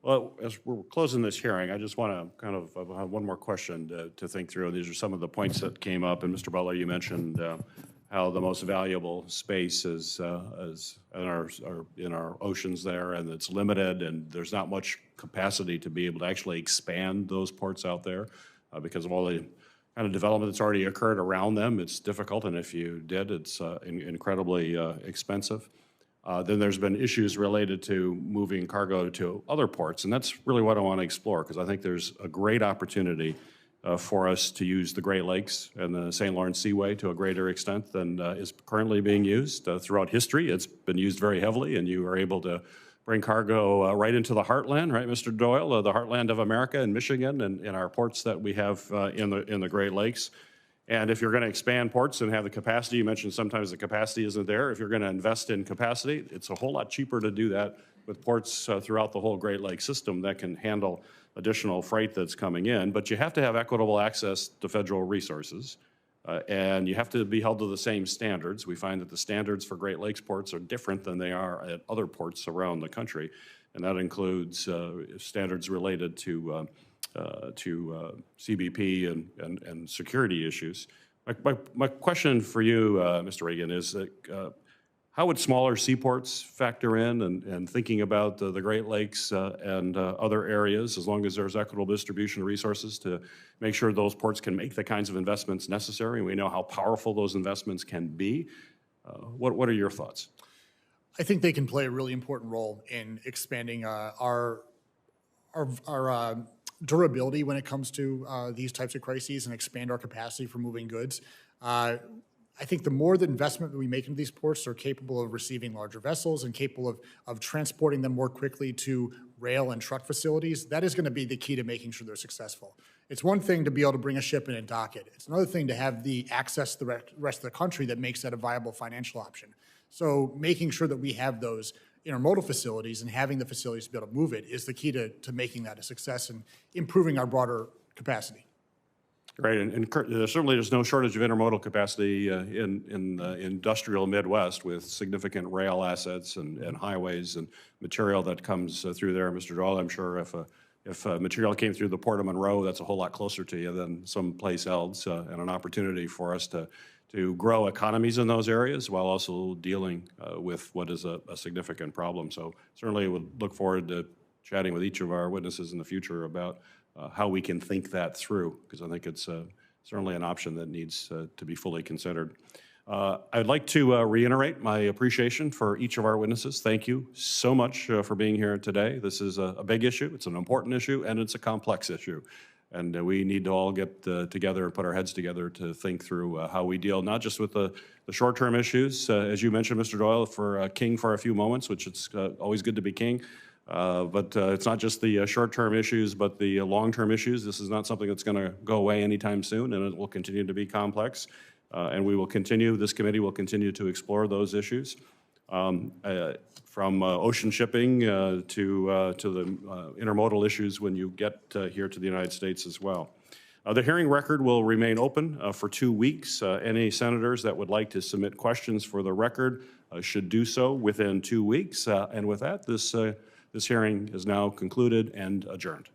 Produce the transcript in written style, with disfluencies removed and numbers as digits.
Well, as we're closing this hearing, I just want to kind of have one more question to think through. These are some of the points that came up, and Mr. Butler, you mentioned how the most valuable space is in our oceans there, and it's limited, and there's not much capacity to be able to actually expand those ports out there because of all the kind of development that's already occurred around them. It's difficult, and if you did, it's incredibly expensive. Then there's been issues related to moving cargo to other ports, and that's really what I want to explore, because I think there's a great opportunity for us to use the Great Lakes and the St. Lawrence Seaway to a greater extent than is currently being used. Throughout history, it's been used very heavily, and you are able to bring cargo right into the heartland, right, Mr. Doyle, the heartland of America in Michigan and in our ports that we have in the Great Lakes. And if you're going to expand ports and have the capacity, you mentioned sometimes the capacity isn't there. If you're going to invest in capacity, it's a whole lot cheaper to do that with ports throughout the whole Great Lakes system that can handle additional freight that's coming in. But you have to have equitable access to federal resources, and you have to be held to the same standards. We find that the standards for Great Lakes ports are different than they are at other ports around the country, and that includes standards related to CBP and security issues. My question for you, Mr. Regan, is how would smaller seaports factor in and thinking about the Great Lakes and other areas, as long as there's equitable distribution of resources to make sure those ports can make the kinds of investments necessary? We know how powerful those investments can be. What are your thoughts? I think they can play a really important role in expanding our durability when it comes to these types of crises and expand our capacity for moving goods. I think the more the investment that we make into these ports, are capable of receiving larger vessels and capable of transporting them more quickly to rail and truck facilities, that is going to be the key to making sure they're successful. It's one thing to be able to bring a ship in and dock it. It's another thing to have the access to the rest of the country that makes that a viable financial option. So making sure that we have those intermodal facilities and having the facilities to be able to move it is the key to making that a success and improving our broader capacity. Right, and certainly there's no shortage of intermodal capacity in the industrial Midwest with significant rail assets and highways and material that comes through there. Mr. Doyle, I'm sure if material came through the Port of Monroe, that's a whole lot closer to you than someplace else, and an opportunity for us to grow economies in those areas while also dealing with what is a significant problem. So certainly would look forward to chatting with each of our witnesses in the future about how we can think that through, because I think it's certainly an option that needs to be fully considered. I'd like to reiterate my appreciation for each of our witnesses. Thank you so much for being here today. This is a big issue, it's an important issue, and it's a complex issue. And we need to all get together and put our heads together to think through how we deal not just with the short-term issues, as you mentioned, Mr. Doyle, for king for a few moments, which it's always good to be king. But it's not just the short-term issues, but the long-term issues. This is not something that's going to go away anytime soon, and it will continue to be complex. And we will continue, this committee will continue to explore those issues. From ocean shipping to the intermodal issues when you get here to the United States as well. The hearing record will remain open for 2 weeks. Any senators that would like to submit questions for the record should do so within 2 weeks. And with that, this hearing is now concluded and adjourned.